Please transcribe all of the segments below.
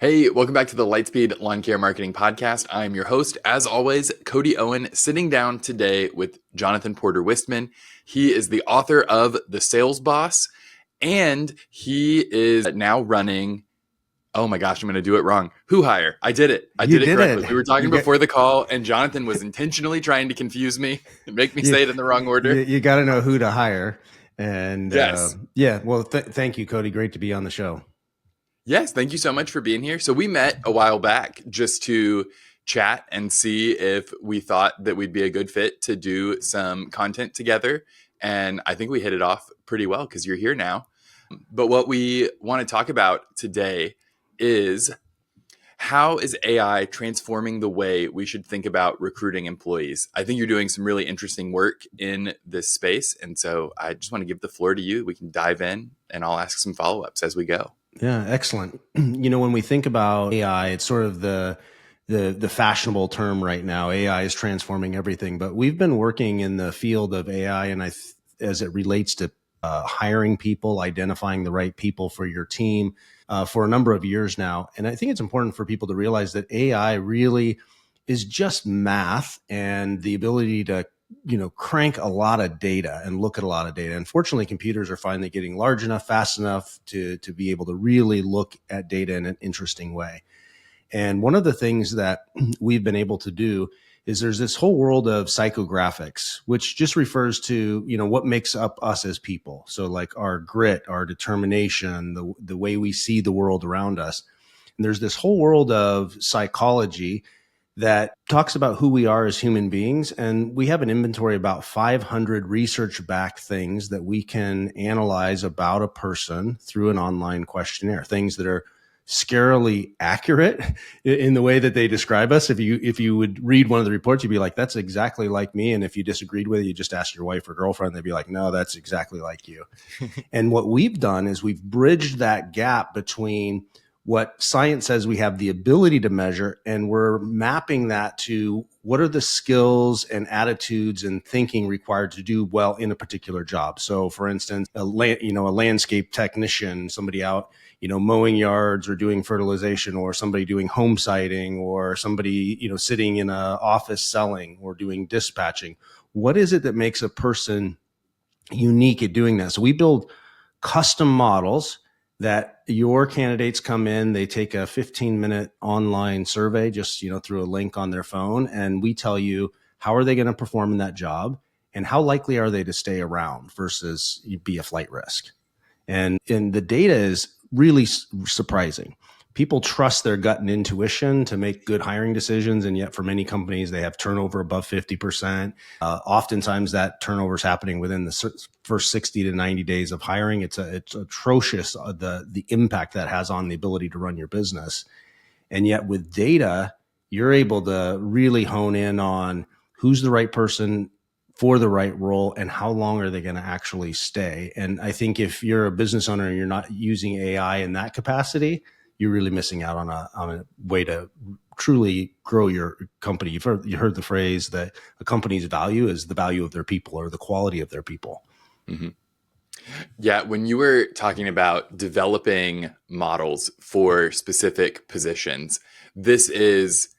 Hey, welcome back to the Lightspeed Lawn Care Marketing Podcast. I'm your host, as always, Cody Owen, sitting down today with Jonathan Porter-Whistman. He is the author of The Sales Boss, and he is now running, oh my gosh, I'm going to do it wrong. Hire. I did it. I You did it did correctly. it. We were talking You got before the call, and Jonathan was intentionally trying to confuse me and make me you, say it in the wrong order. you got to know who to hire. And Yes. well, thank you, Cody. Great to be on the show. Yes, thank you so much for being here. So we met a while back just to chat and see if we thought that we'd be a good fit to do some content together. And I think we hit it off pretty well because you're here now. But what we want to talk about today is how is AI transforming the way we should think about recruiting employees? I think you're doing some really interesting work in this space. And so I just want to give the floor to you. We can dive in and I'll ask some follow-ups as we go. Yeah, excellent. When we think about AI, it's sort of the fashionable term right now. AI is transforming everything, but we've been working in the field of AI, and as it relates to hiring people, identifying the right people for your team, for a number of years now. And I think it's important for people to realize that AI really is just math and the ability to crank a lot of data and look at a lot of data. Unfortunately, computers are finally getting large enough, fast enough to be able to really look at data in an interesting way. And one of the things that we've been able to do is there's this whole world of psychographics, which just refers to, what makes up us as people. So like our grit, our determination, the way we see the world around us. And there's this whole world of psychology that talks about who we are as human beings. And we have an inventory about 500 research-backed things that we can analyze about a person through an online questionnaire, things that are scarily accurate in the way that they describe us. If you would read one of the reports, you'd be like, that's exactly like me. And if you disagreed with it, you just ask your wife or girlfriend, they'd be like, no, that's exactly like you. And what we've done is we've bridged that gap between what science says we have the ability to measure, and we're mapping that to what are the skills and attitudes and thinking required to do well in a particular job. So for instance, a landscape technician, somebody out, mowing yards or doing fertilization, or somebody doing home siding, or somebody, sitting in an office selling or doing dispatching. What is it that makes a person unique at doing that? So we build custom models that your candidates come in, they take a 15-minute online survey just, through a link on their phone. And we tell you, how are they going to perform in that job? And how likely are they to stay around versus be a flight risk? And the data is really surprising. People trust their gut and intuition to make good hiring decisions. And yet for many companies, they have turnover above 50%. Oftentimes that turnover is happening within the first 60 to 90 days of hiring. It's atrocious, the impact that has on the ability to run your business. And yet with data, you're able to really hone in on who's the right person for the right role and how long are they going to actually stay. And I think if you're a business owner and you're not using AI in that capacity, you're really missing out on a way to truly grow your company. You heard the phrase that a company's value is the value of their people or the quality of their people. Mm-hmm. Yeah, when you were talking about developing models for specific positions, this is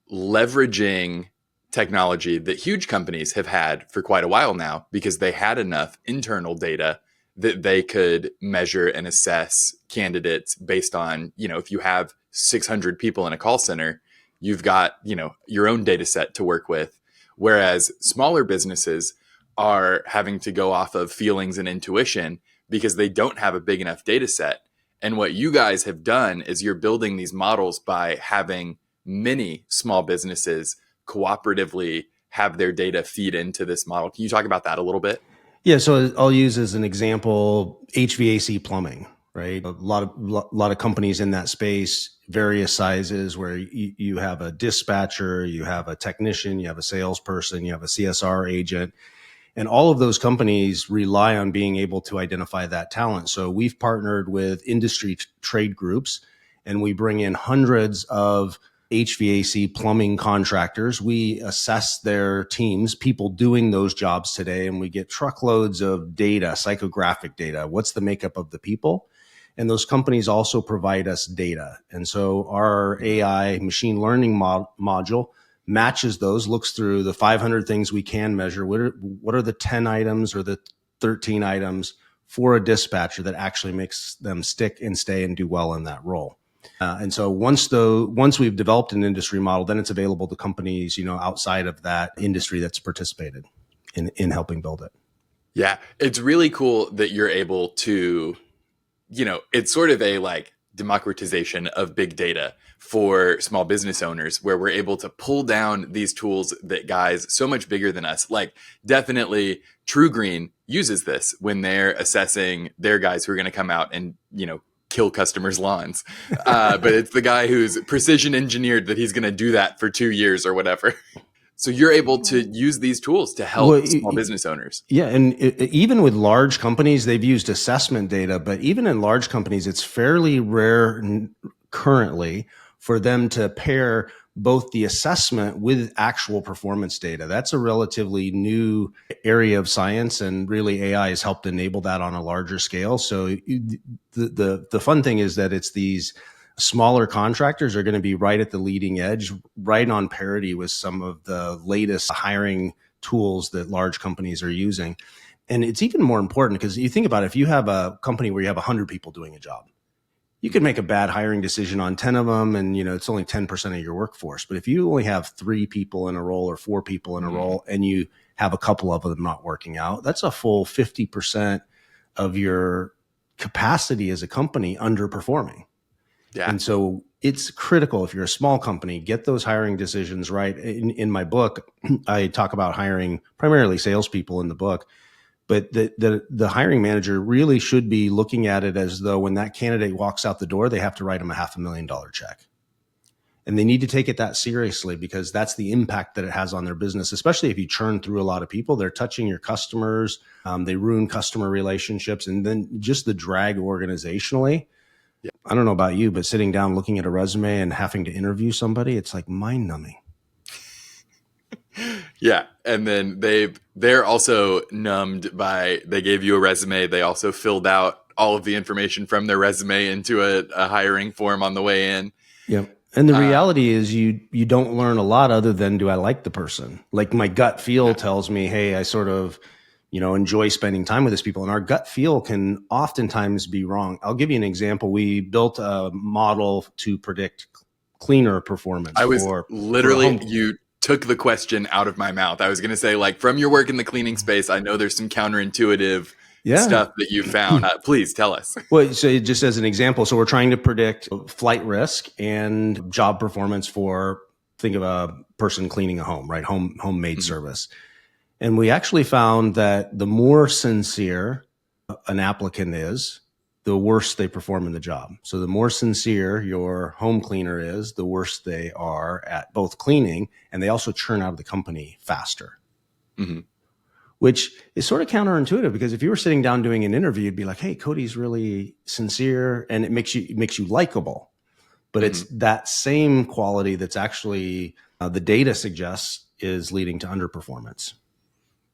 leveraging technology that huge companies have had for quite a while now because they had enough internal data that they could measure and assess candidates based on, if you have 600 people in a call center, you've got, your own data set to work with. Whereas smaller businesses are having to go off of feelings and intuition because they don't have a big enough data set. And what you guys have done is you're building these models by having many small businesses cooperatively have their data feed into this model. Can you talk about that a little bit? Yeah, so I'll use as an example HVAC plumbing, right? A lot of companies in that space, various sizes, where you have a dispatcher, you have a technician, you have a salesperson, you have a CSR agent, and all of those companies rely on being able to identify that talent. So we've partnered with industry trade groups, and we bring in hundreds of HVAC plumbing contractors. We assess their teams, people doing those jobs today, and we get truckloads of data, psychographic data. What's the makeup of the people? And those companies also provide us data. And so our AI machine learning module matches those, looks through the 500 things we can measure. What are the 10 items or the 13 items for a dispatcher that actually makes them stick and stay and do well in that role? And so once we've developed an industry model, then it's available to companies, outside of that industry that's participated in helping build it. Yeah, it's really cool that you're able to, it's sort of a like democratization of big data for small business owners, where we're able to pull down these tools that guys so much bigger than us, like definitely True Green uses this when they're assessing their guys who are going to come out and, kill customers' lawns. But it's the guy who's precision engineered that he's going to do that for 2 years or whatever. So you're able to use these tools to help small business owners. Yeah. And even with large companies, they've used assessment data, but even in large companies, it's fairly rare currently for them to pair both the assessment with actual performance data. That's a relatively new area of science, and really AI has helped enable that on a larger scale. So the fun thing is that it's these smaller contractors are going to be right at the leading edge, right on parity with some of the latest hiring tools that large companies are using. And it's even more important because you think about it, if you have a company where you have 100 people doing a job, you could make a bad hiring decision on 10 of them, and it's only 10% of your workforce. But if you only have 3 people in a role or 4 people in a role, and you have a couple of them not working out, that's a full 50% of your capacity as a company underperforming. Yeah. And so it's critical, if you're a small company, get those hiring decisions right. In my book, I talk about hiring primarily salespeople in the book. But the hiring manager really should be looking at it as though when that candidate walks out the door, they have to write them a $500,000 check. And they need to take it that seriously, because that's the impact that it has on their business, especially if you churn through a lot of people. They're touching your customers. They ruin customer relationships. And then just the drag organizationally. Yeah. I don't know about you, but sitting down, looking at a resume and having to interview somebody, it's like mind numbing. Yeah. And then they're also numbed by, they gave you a resume. They also filled out all of the information from their resume into a hiring form on the way in. Yeah. And the reality is you don't learn a lot other than, do I like the person? Like my gut feel tells me, hey, I sort of, enjoy spending time with these people. And our gut feel can oftentimes be wrong. I'll give you an example. We built a model to predict cleaner performance. You took the question out of my mouth. I was going to say, like, from your work in the cleaning space, I know there's some counterintuitive stuff that you found. Please tell us. Well, so just as an example, so we're trying to predict flight risk and job performance for, think of a person cleaning a home, right? Homemade service. And we actually found that the more sincere an applicant is, the worse they perform in the job. So the more sincere your home cleaner is, the worse they are at both cleaning, and they also churn out of the company faster. Mm-hmm. Which is sort of counterintuitive, because if you were sitting down doing an interview, you'd be like, hey, Cody's really sincere, and it makes you likable. But it's that same quality that's actually the data suggests is leading to underperformance.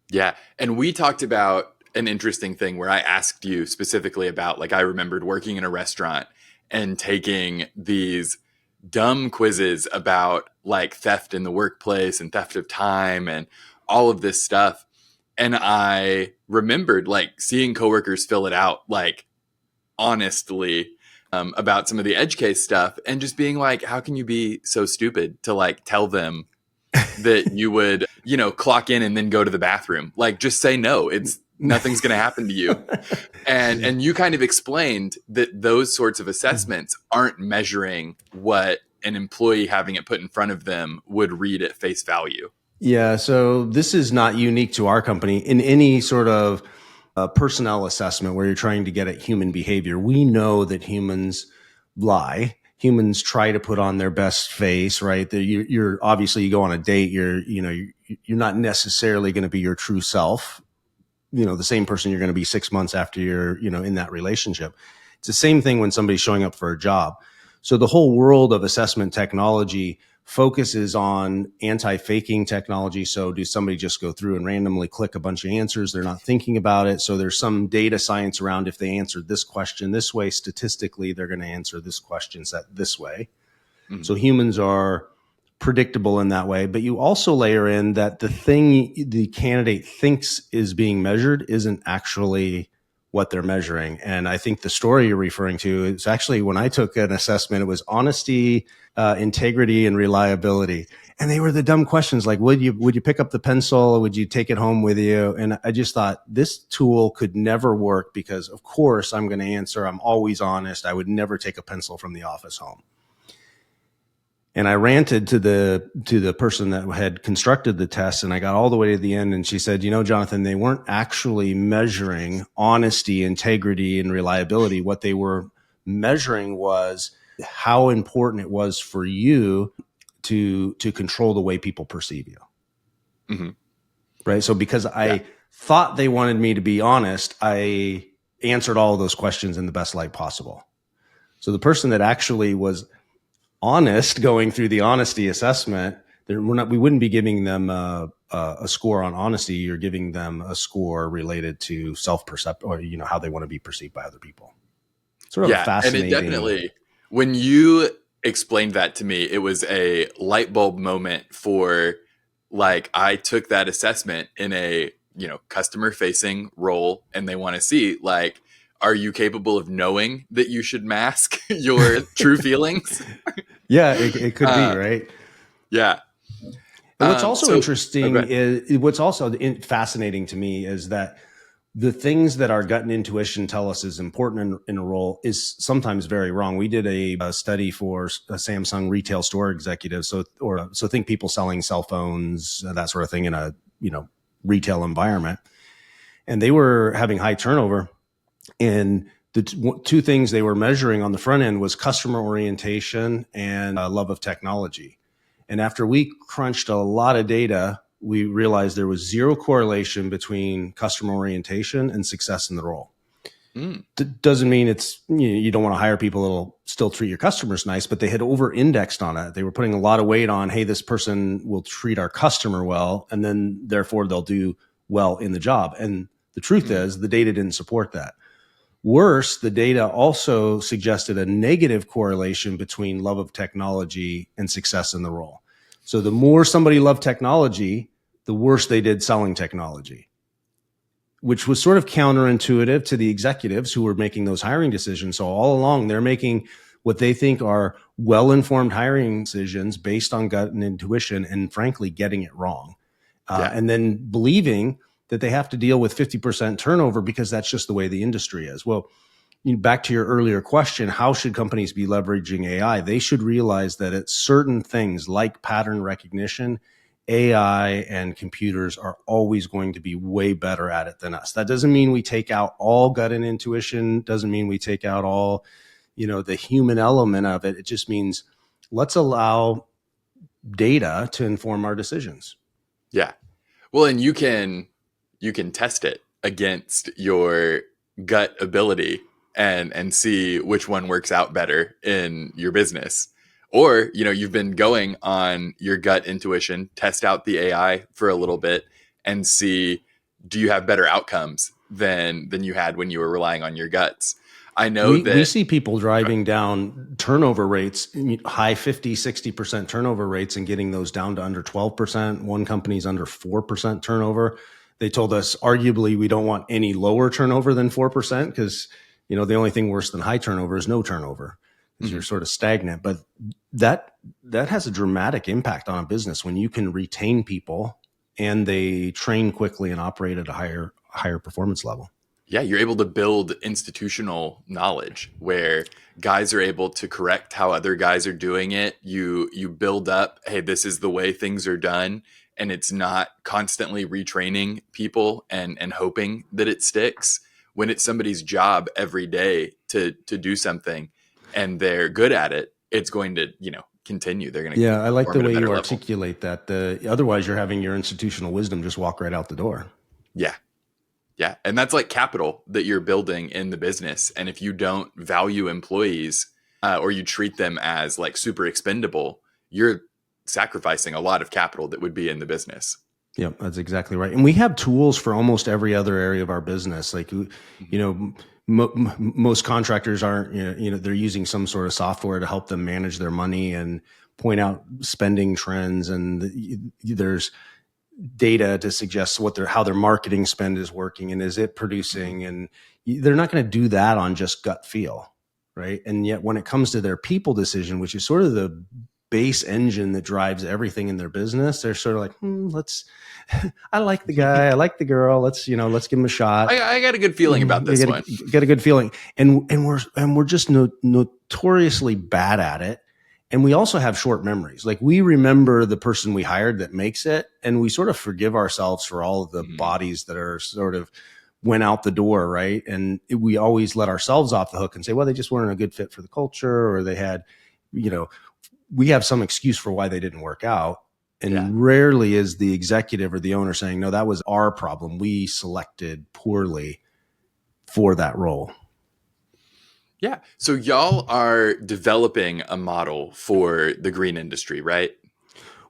Yeah. And we talked about an interesting thing where I asked you specifically about, like, I remembered working in a restaurant and taking these dumb quizzes about like theft in the workplace and theft of time and all of this stuff. And I remembered like seeing coworkers fill it out, like honestly, about some of the edge case stuff, and just being like, how can you be so stupid to like tell them that you would, clock in and then go to the bathroom? Like, just say no. Nothing's going to happen to you. And you kind of explained that those sorts of assessments aren't measuring what an employee having it put in front of them would read at face value. Yeah. So this is not unique to our company. In any sort of personnel assessment where you're trying to get at human behavior, we know that humans lie. Humans try to put on their best face, right? You're obviously, you go on a date, you're not necessarily going to be your true self. The same person you're going to be 6 months after you're, in that relationship. It's the same thing when somebody's showing up for a job. So the whole world of assessment technology focuses on anti-faking technology. So do somebody just go through and randomly click a bunch of answers? They're not thinking about it. So there's some data science around if they answered this question this way, statistically, they're going to answer this question set this way. Mm-hmm. So humans are predictable in that way. But you also layer in that the thing the candidate thinks is being measured isn't actually what they're measuring. And I think the story you're referring to is actually when I took an assessment, it was honesty, integrity, and reliability. And they were the dumb questions like, would you pick up the pencil? Would you take it home with you? And I just thought this tool could never work because, of course, I'm going to answer. I'm always honest. I would never take a pencil from the office home. And I ranted to the person that had constructed the test, and I got all the way to the end, and she said, Jonathan, they weren't actually measuring honesty, integrity, and reliability. What they were measuring was how important it was for you to control the way people perceive you. Mm-hmm. Right? So because I thought they wanted me to be honest, I answered all of those questions in the best light possible. So the person that actually was honest going through the honesty assessment, we wouldn't be giving them a score on honesty. You're giving them a score related to self-perception or how they want to be perceived by other people. Sort of a fascinating. And it definitely, when you explained that to me, it was a light bulb moment for like, I took that assessment in a customer facing role, and they want to see like, are you capable of knowing that you should mask your true feelings? Yeah, it could be, right? Yeah. And what's also interesting is what's also fascinating to me is that the things that our gut and intuition tell us is important in a role is sometimes very wrong. We did a study for a Samsung retail store executive. So think people selling cell phones, that sort of thing in a, retail environment. And they were having high turnover. And the two things they were measuring on the front end was customer orientation and love of technology. And after we crunched a lot of data, we realized there was zero correlation between customer orientation and success in the role. Doesn't mean it's you don't want to hire people that'll still treat your customers nice, but they had over-indexed on it. They were putting a lot of weight on, hey, this person will treat our customer well, and then therefore they'll do well in the job. And the truth is the data didn't support that. Worse, the data also suggested a negative correlation between love of technology and success in the role. So the more somebody loved technology, the worse they did selling technology, which was sort of counterintuitive to the executives who were making those hiring decisions. So all along, they're making what they think are well-informed hiring decisions based on gut and intuition, and frankly, getting it wrong. And then believing that they have to deal with 50% turnover because that's just the way the industry is. Well, back to your earlier question, how should companies be leveraging AI? They should realize that at certain things like pattern recognition, AI and computers are always going to be way better at it than us. That doesn't mean we take out all gut and intuition. Doesn't mean we take out all, the human element of it. It just means let's allow data to inform our decisions. Yeah. Well, and you can test it against your gut ability and see which one works out better in your business. Or, you've been going on your gut intuition, test out the AI for a little bit and see, do you have better outcomes than you had when you were relying on your guts? I know we see people driving down turnover rates, high 50, 60% turnover rates, and getting those down to under 12%. One company's under 4% turnover. They told us, arguably, we don't want any lower turnover than 4% because, the only thing worse than high turnover is no turnover because you're sort of stagnant. But that has a dramatic impact on a business when you can retain people and they train quickly and operate at a higher performance level. Yeah, you're able to build institutional knowledge where guys are able to correct how other guys are doing it. You build up, hey, this is the way things are done, and it's not constantly retraining people and hoping that it sticks. When it's somebody's job every day to do something and they're good at it, it's going to, continue. They're going to I like the way you level. articulate that. Otherwise, you're having your institutional wisdom just walk right out the door. Yeah. Yeah. And that's like capital that you're building in the business. And if you don't value employees or you treat them as like super expendable, you're sacrificing a lot of capital that would be in the business. Yep, that's exactly right. And we have tools for almost every other area of our business. Like, you know, most contractors aren't, they're using some sort of software to help them manage their money and point out spending trends. And there's data to suggest how their marketing spend is working and is it producing. And they're not going to do that on just gut feel, right? And yet when it comes to their people decision, which is sort of the base engine that drives everything in their business, they're sort of like, I like the guy, I like the girl, let's give him a shot. I got a good feeling about this one. Get a good feeling. And we're just notoriously bad at it. And we also have short memories. Like, we remember the person we hired that makes it, and we sort of forgive ourselves for all of the bodies that are sort of went out the door, right? And we always let ourselves off the hook and say, well, they just weren't a good fit for the culture, or they had, we have some excuse for why they didn't work out. And rarely is the executive or the owner saying, no, that was our problem. We selected poorly for that role. Yeah. So y'all are developing a model for the green industry, right?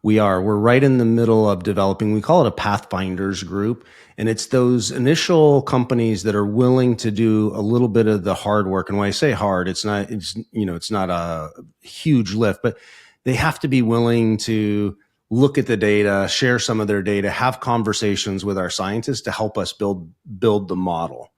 We're right in the middle of developing. We call it a Pathfinders group. And it's those initial companies that are willing to do a little bit of the hard work. And when I say hard, it's not a huge lift, but they have to be willing to look at the data, share some of their data, have conversations with our scientists to help us build the model.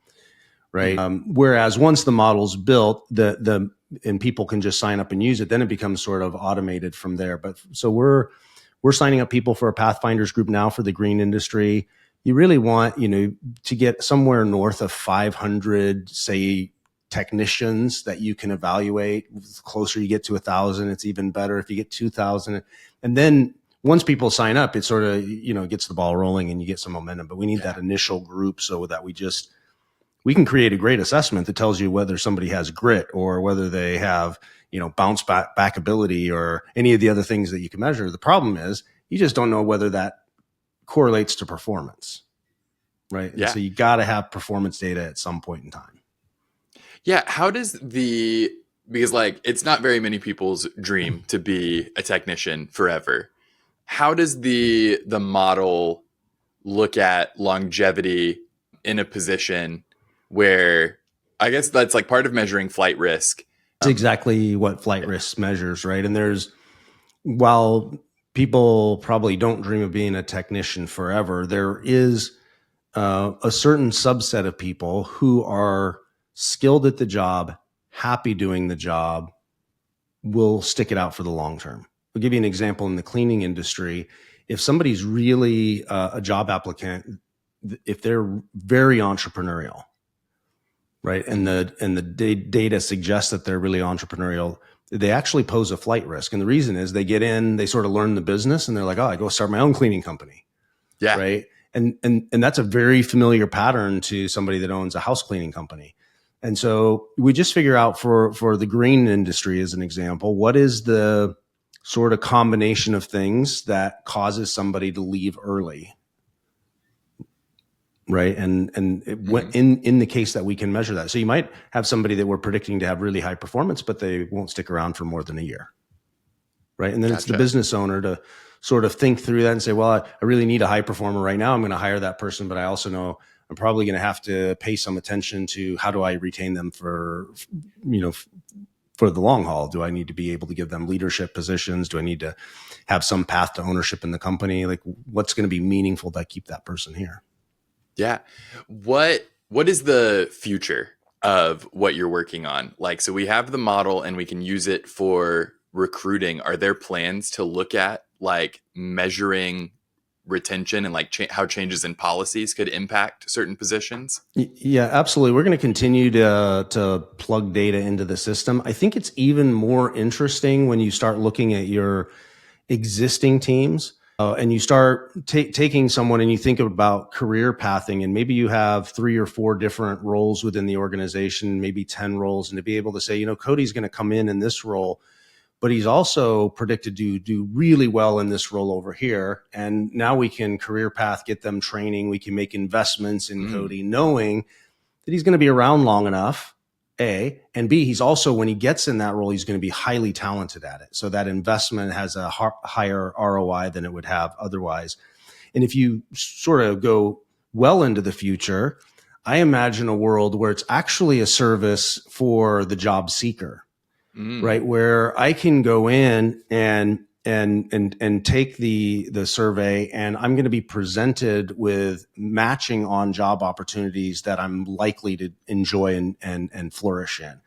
Right. Whereas once the model's built, and people can just sign up and use it, then it becomes sort of automated from there. But so we're signing up people for a Pathfinders group now for the green industry. You really want, to get somewhere north of 500, say, technicians that you can evaluate. The closer you get to 1,000, it's even better if you get 2,000. And then once people sign up, it sort of, gets the ball rolling and you get some momentum. But we need that initial group so that we can create a great assessment that tells you whether somebody has grit or whether they have, bounce back ability or any of the other things that you can measure. The problem is you just don't know whether that correlates to performance, right? Yeah. And so you got to have performance data at some point in time. Yeah. How does because it's not very many people's dream to be a technician forever. How does the model look at longevity in a position where, I guess that's like part of measuring flight risk? That's exactly what flight risk measures, right? And while people probably don't dream of being a technician forever, there is a certain subset of people who are skilled at the job, happy doing the job, will stick it out for the long term. I'll give you an example in the cleaning industry. If somebody's really a job applicant, if they're very entrepreneurial, right, and the data suggests that they're really entrepreneurial, they actually pose a flight risk. And the reason is they get in, they sort of learn the business, and they're like, oh, I go start my own cleaning company. Yeah. Right. And that's a very familiar pattern to somebody that owns a house cleaning company. And so we just figure out for the green industry, as an example, what is the sort of combination of things that causes somebody to leave early. Right. And in the case that we can measure that. So you might have somebody that we're predicting to have really high performance, but they won't stick around for more than a year. Right. And then It's the business owner to sort of think through that and say, well, I really need a high performer right now. I'm going to hire that person, but I also know I'm probably going to have to pay some attention to how do I retain them for the long haul. Do I need to be able to give them leadership positions? Do I need to have some path to ownership in the company? Like, what's going to be meaningful to keep that person here? Yeah. What is the future of what you're working on? Like, so we have the model and we can use it for recruiting. Are there plans to look at like measuring retention and like how changes in policies could impact certain positions? Yeah, absolutely. We're going to continue to plug data into the system. I think it's even more interesting when you start looking at your existing teams and you start taking someone and you think about career pathing, and maybe you have 3 or 4 different roles within the organization, maybe 10 roles, and to be able to say, Cody's going to come in this role, but he's also predicted to do really well in this role over here. And now we can career path, get them training. We can make investments in Cody, knowing that he's going to be around long enough A, and B, he's also, when he gets in that role, he's going to be highly talented at it. So that investment has a higher ROI than it would have otherwise. And if you sort of go well into the future, I imagine a world where it's actually a service for the job seeker, Mm. right? Where I can go in and take the survey, and I'm going to be presented with matching on job opportunities that I'm likely to enjoy and flourish in.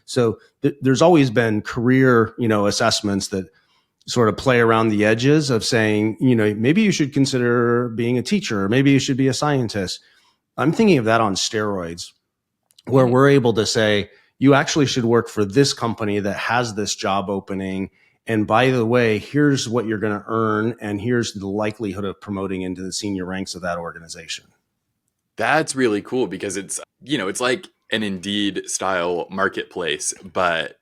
So there's always been career, assessments that sort of play around the edges of saying, maybe you should consider being a teacher, or maybe you should be a scientist. I'm thinking of that on steroids, where Mm. we're able to say, you actually should work for this company that has this job opening. And by the way, here's what you're going to earn, and here's the likelihood of promoting into the senior ranks of that organization. That's really cool because it's like an Indeed style marketplace, but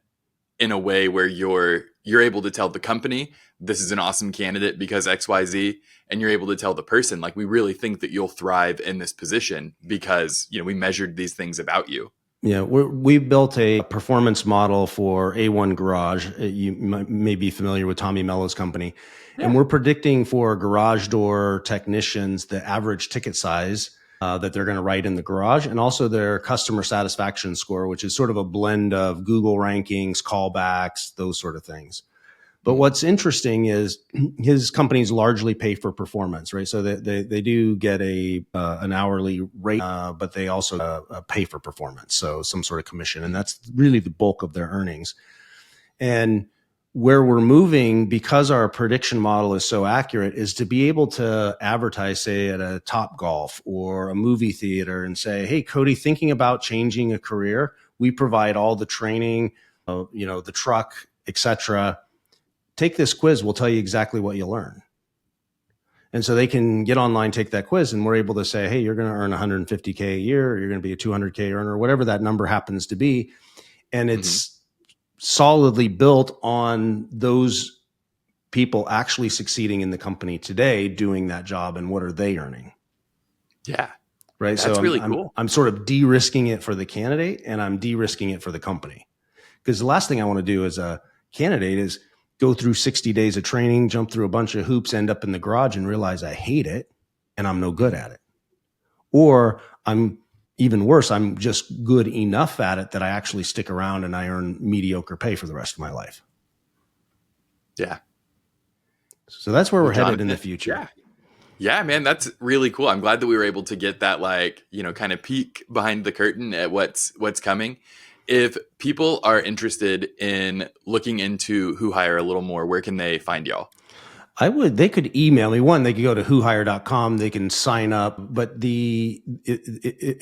in a way where you're able to tell the company this is an awesome candidate because XYZ, and you're able to tell the person like we really think that you'll thrive in this position because we measured these things about you. Yeah, we built a performance model for A1 Garage. You may be familiar with Tommy Mello's company. And Yeah. we're predicting for garage door technicians the average ticket size that they're going to write in the garage, and also their customer satisfaction score, which is sort of a blend of Google rankings, callbacks, those sort of things. But Mm. what's interesting is his companies largely pay for performance, right? So they do get an hourly rate, but they also pay for performance, so some sort of commission, and that's really the bulk of their earnings. And where we're moving, because our prediction model is so accurate, is to be able to advertise, say, at a Top Golf or a movie theater, and say, "Hey, Cody, thinking about changing a career? We provide all the training, the truck, etc. Take this quiz. We'll tell you exactly what you learn." And so they can get online, take that quiz, and we're able to say, "Hey, you're going to earn 150K a year, or you're going to be a 200K earner," whatever that number happens to be. And Hmm. it's solidly built on those people actually succeeding in the company today doing that job, and what are they earning, Yeah, right? So that's I'm really I'm cool. I'm sort of de-risking it for the candidate, and I'm de-risking it for the company. Because the last thing I want to do as a candidate is go through 60 days of training, jump through a bunch of hoops, end up in the garage and realize I hate it and I'm no good at it. Or I'm even worse, I'm just good enough at it that I actually stick around and I earn mediocre pay for the rest of my life. Yeah. So that's where Well, we're headed in the Jonathan, future. yeah. Yeah, man, that's really cool. I'm glad that we were able to get that kind of peek behind the curtain at what's coming. If people are interested in looking into Who Hire a little more, where can they find y'all? They could email me. One, they could go to whohire.com, they can sign up, but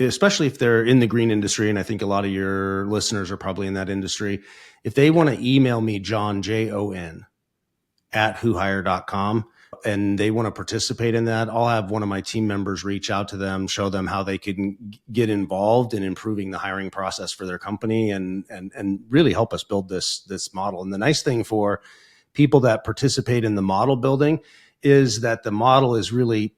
especially if they're in the green industry, and I think a lot of your listeners are probably in that industry, if they want Yeah. to email me, John, Jon, at whohire.com, and they want to participate in that, I'll have one of my team members reach out to them, show them how they can get involved in improving the hiring process for their company, and really help us build this model. And the nice thing for people that participate in the model building is that the model is really,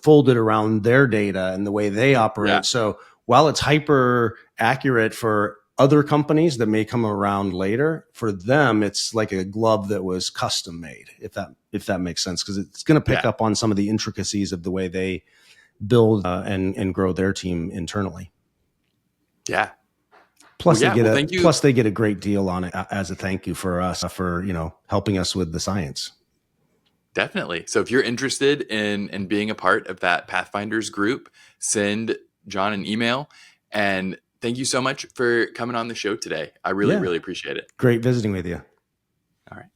folded around their data and the way they Yeah. operate. So while it's hyper accurate for other companies that may come around later, for them it's like a glove that was custom made, if that makes sense, because it's going to pick Yeah. up on some of the intricacies of the way they build and grow their team internally. Yeah. Well, Plus they yeah. get Well, a thank you. plus they get a great deal on it as a thank you for us for helping us with the science. Definitely. So if you're interested in being a part of that Pathfinders group, send John an email. And thank you so much for coming on the show today. I really, Yeah, really appreciate it. great visiting with you. All right.